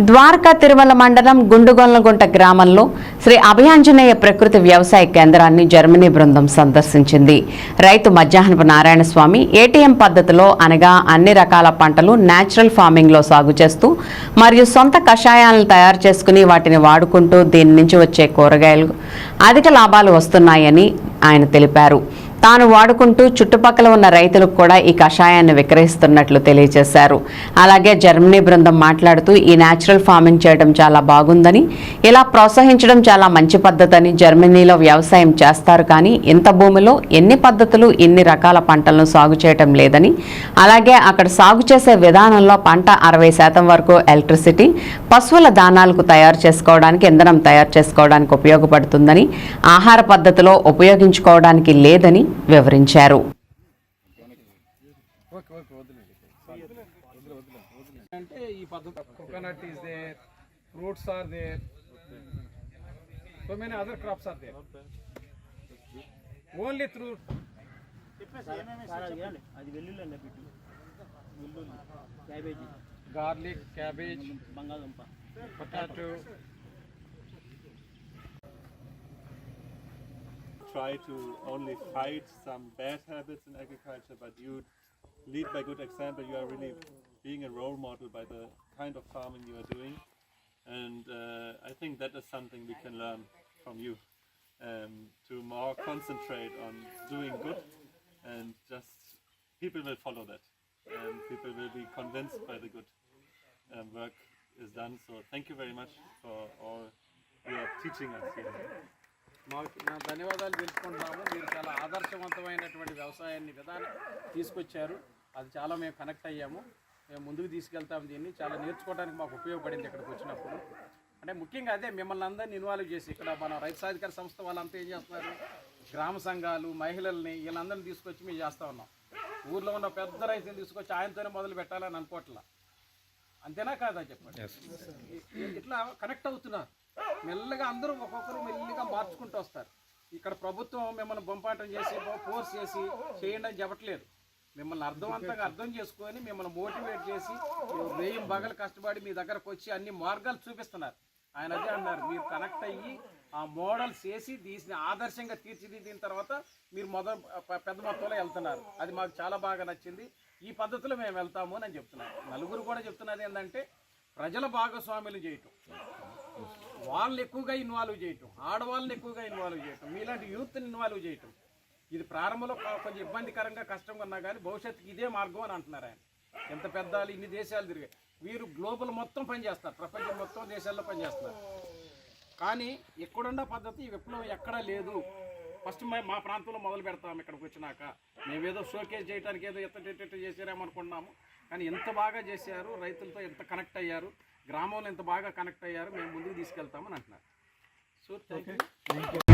ద్వారకా తిరుమల మండలం గుండుగొల్లగుంట గ్రామంలో శ్రీ అభయాంజనేయ ప్రకృతి వ్యవసాయ కేంద్రాన్ని జర్మనీ బృందం సందర్శించింది. రైతు మధ్యాహ్నపు నారాయణ స్వామి ఏటీఎం పద్ధతిలో అనగా అన్ని రకాల పంటలు నేచురల్ ఫార్మింగ్ లో సాగు చేస్తూ మరియు సొంత కషాయాలను తయారు చేసుకుని వాటిని వాడుకుంటూ దీని నుంచి వచ్చే కూరగాయలు అధిక లాభాలు వస్తున్నాయని ఆయన తెలిపారు. తాను వాడుకుంటూ చుట్టుపక్కల ఉన్న రైతులకు కూడా ఈ కషాయాన్ని విక్రయిస్తున్నట్లు తెలియజేశారు. అలాగే జర్మనీ బృందం మాట్లాడుతూ ఈ నేచురల్ ఫార్మింగ్ చేయడం చాలా బాగుందని, ఇలా ప్రోత్సహించడం చాలా మంచి పద్ధతని, జర్మనీలో వ్యవసాయం చేస్తారు కానీ ఇంత భూమిలో ఎన్ని పద్ధతులు ఇన్ని రకాల పంటలను సాగు చేయటం లేదని, అలాగే అక్కడ సాగు చేసే విధానంలో పంట 60% వరకు ఎలక్ట్రిసిటీ, పశువుల దానాలకు తయారు చేసుకోవడానికి, ఇంధనం తయారు చేసుకోవడానికి ఉపయోగపడుతుందని, ఆహార పద్ధతిలో ఉపయోగించుకోవడానికి లేదని వివరించారు. అంటే ఈ పద్ధతి coconut is there, fruits are there, so many other crops are there. Only through garlic, cabbage, బంగాళదుంప, potato. Try to only fight some bad habits in agriculture, but you lead by good example. You are really being a role model by the kind of farming you are doing, and I think that is something we can learn from you, to more concentrate on doing good, and just people will follow that, and people will be convinced by the good work is done. So thank you very much for all you are teaching us here. నా ధన్యవాదాలు తెలుసుకుంటున్నాము. మీరు చాలా ఆదర్శవంతమైనటువంటి వ్యవసాయాన్ని విధానం తీసుకొచ్చారు. అది చాలా మేము కనెక్ట్ అయ్యాము. మేము ముందుకు తీసుకెళ్తాము. దీన్ని చాలా నేర్చుకోవడానికి మాకు ఉపయోగపడింది ఇక్కడికి వచ్చినప్పుడు. అంటే ముఖ్యంగా అదే మిమ్మల్ని అందరినీ ఇన్వాల్వ్ చేసి ఇక్కడ మన రైతు సాధికార సంస్థ వాళ్ళంతా ఏం చేస్తున్నారు, గ్రామ సంఘాలు, మహిళల్ని వీళ్ళందరినీ తీసుకొచ్చి మేము చేస్తూ ఉన్నాం. ఊర్లో ఉన్న పెద్ద రైతుని తీసుకొచ్చి ఆయనతోనే మొదలు పెట్టాలని అనుకోవట్లా. అంతేనా కాదా చెప్పండి. ఇట్లా కనెక్ట్ అవుతున్నారు. మెల్లగా అందరూ ఒక్కొక్కరు మెల్లిగా మార్చుకుంటూ వస్తారు. ఇక్కడ ప్రభుత్వం మిమ్మల్ని బొంపాటం చేసి ఫోర్స్ చేసి చేయండి అని చెప్పట్లేదు. మిమ్మల్ని అర్థవంతంగా అర్థం చేసుకొని మిమ్మల్ని మోటివేట్ చేసి వేయం బగలు కష్టపడి మీ దగ్గరకు వచ్చి అన్ని మార్గాలు చూపిస్తున్నారు. ఆయన అదే అన్నారు, మీరు కనెక్ట్ అయ్యి ఆ మోడల్స్ చేసి దీన్ని ఆదర్శంగా తీర్చిదిద్దిన తర్వాత మీరు పెద్ద మొత్తంలో వెళ్తున్నారు. అది మాకు చాలా బాగా నచ్చింది. ఈ పద్ధతిలో మేము వెళ్తాము అని చెప్తున్నాను. నలుగురు కూడా చెప్తున్నది ఏంటంటే ప్రజల భాగస్వాములు చేయటం, వాళ్ళని ఎక్కువగా ఇన్వాల్వ్ చేయటం, ఆడవాళ్ళని ఎక్కువగా ఇన్వాల్వ్ చేయటం, మీలాంటి యూత్ని ఇన్వాల్వ్ చేయటం. ఇది ప్రారంభంలో కొంచెం ఇబ్బందికరంగా కష్టంగా ఉన్నా కానీ భవిష్యత్తుకి ఇదే మార్గం అని అంటున్నారు ఆయన. ఎంత పెద్దాలు ఇన్ని దేశాలు తిరిగాయి. వీరు గ్లోబల్ మొత్తం పనిచేస్తారు, ప్రపంచం మొత్తం దేశాల్లో పనిచేస్తున్నారు. కానీ ఎక్కడున్న పద్ధతి ఈ విప్లవం ఎక్కడా లేదు. ఫస్ట్ మా ప్రాంతంలో మొదలు పెడతాం. ఇక్కడికి వచ్చినాక మేమేదో షోకేజ్ చేయడానికి ఏదో ఎత్త చేసారేమనుకున్నాము. కానీ ఎంత బాగా చేశారు, రైతులతో ఎంత కనెక్ట్ అయ్యారు, గ్రామంలో ఎంత బాగా కనెక్ట్ అయ్యారు, మేము ముందుకు తీసుకెళ్తామని అంటున్నారు. So thank you.